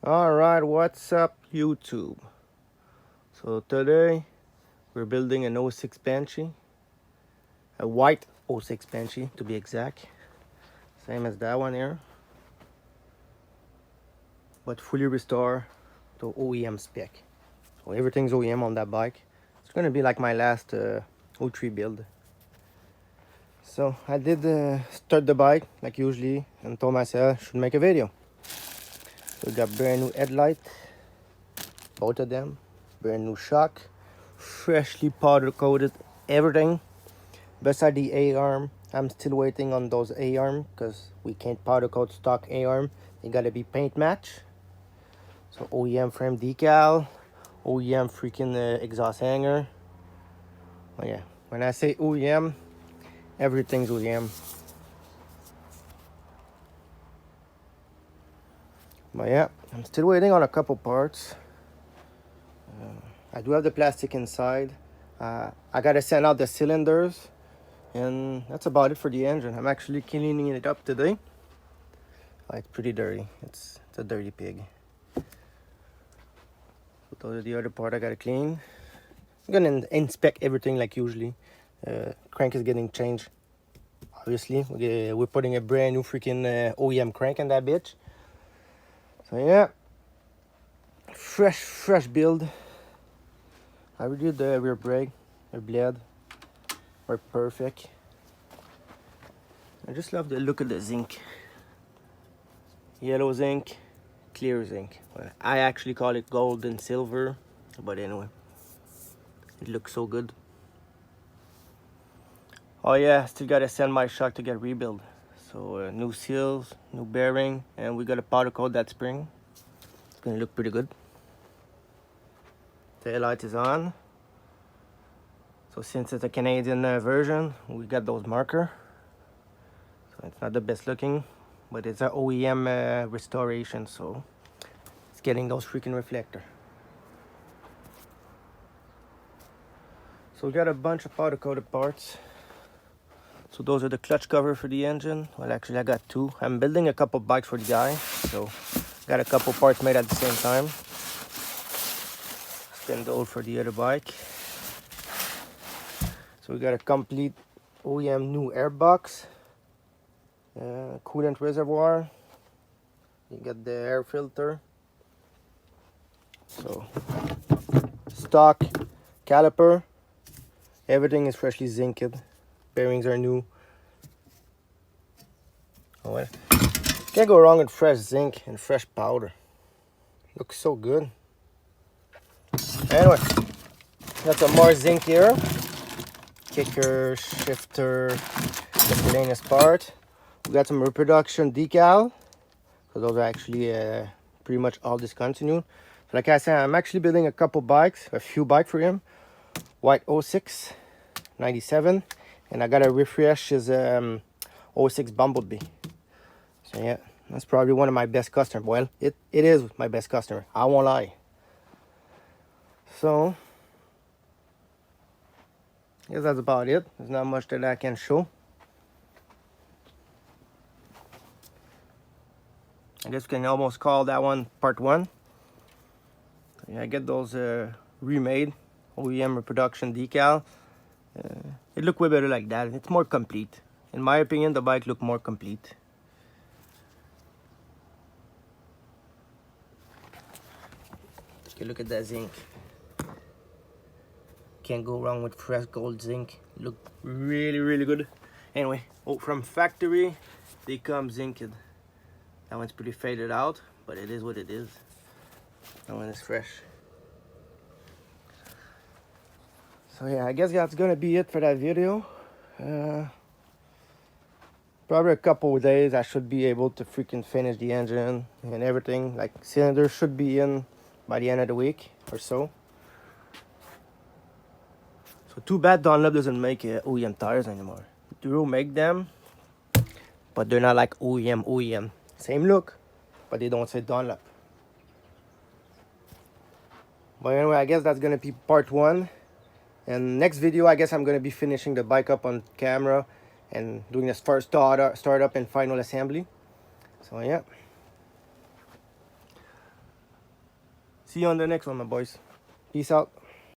Alright, what's up YouTube? So today we're building an '06 Banshee, a white '06 Banshee to be exact, same as that one here, but fully restored to OEM spec. So everything's OEM on that bike. It's gonna be like my last '03 build. So I did start the bike like usually and told myself I should make a video. So we got brand new headlight, both of them, brand new shock, freshly powder coated everything. Beside the A-arm, I'm still waiting on those A-arm because we can't powder coat stock A-arm. They gotta be paint match. So OEM frame decal, OEM freaking exhaust hanger. Oh yeah, when I say OEM, everything's OEM. But yeah, I'm still waiting on a couple parts. I do have the plastic inside. I gotta send out the cylinders, and that's about it for the engine. I'm actually cleaning it up today. It's pretty dirty. It's a dirty pig. So those are the other part I gotta clean. I'm gonna inspect everything like usually. Crank is getting changed. Obviously, we're putting a brand new freaking OEM crank in that bitch. So yeah, fresh build. I redid the rear brake, the blade, worked perfect. I just love the look of the zinc. Yellow zinc, clear zinc. Well, I actually call it gold and silver, but anyway, it looks so good. Oh yeah, still gotta send my shock to get rebuilt. So new seals, new bearing, and we gotta powder coat that spring. It's gonna look pretty good. Tail light is on. So since it's a Canadian version, we got those marker. So it's not the best looking, but it's an OEM restoration, so it's getting those freaking reflector. So we got a bunch of powder coated parts. So those are the clutch cover for the engine. Well, actually I got two. I'm building a couple bikes for the guy, so got a couple parts made at the same time. Spin those for the other bike. So we got a complete OEM new air box, coolant reservoir. You got the air filter. So stock caliper. Everything is freshly zinced. Bearings are new. Oh well, can't go wrong with fresh zinc and fresh powder. Looks so good. Anyway, got some more zinc here. Kicker, shifter, miscellaneous part. We got some reproduction decal, because those are actually pretty much all discontinued. So like I said, I'm actually building a couple bikes, a few bikes for him. White '06, '97, and I gotta refresh his '06 Bumblebee. So yeah, that's probably one of my best customers. Well, it is my best customer, I won't lie. So I guess that's about it. There's not much that I can show. I guess we can almost call that one part one. Yeah, I get those remade OEM reproduction decal. It look way better like that. It's more complete. In my opinion, the bike look more complete. Okay, look at that zinc. Can't go wrong with fresh gold zinc. Look really good. Anyway, from factory they come zinced. That one's pretty faded out, but it is what it is. That one is fresh. So yeah, I guess that's gonna be it for that video. Probably a couple of days I should be able to freaking finish the engine and everything. Like cylinder should be in by the end of the week or so. So too bad Dunlop doesn't make OEM tires anymore. They will make them, but they're not like OEM. Same look, but they don't say Dunlop. But anyway, I guess that's gonna be part one. And next video, I guess I'm gonna be finishing the bike up on camera and doing this first startup and final assembly. So yeah. see you on the next one, my boys. Peace out.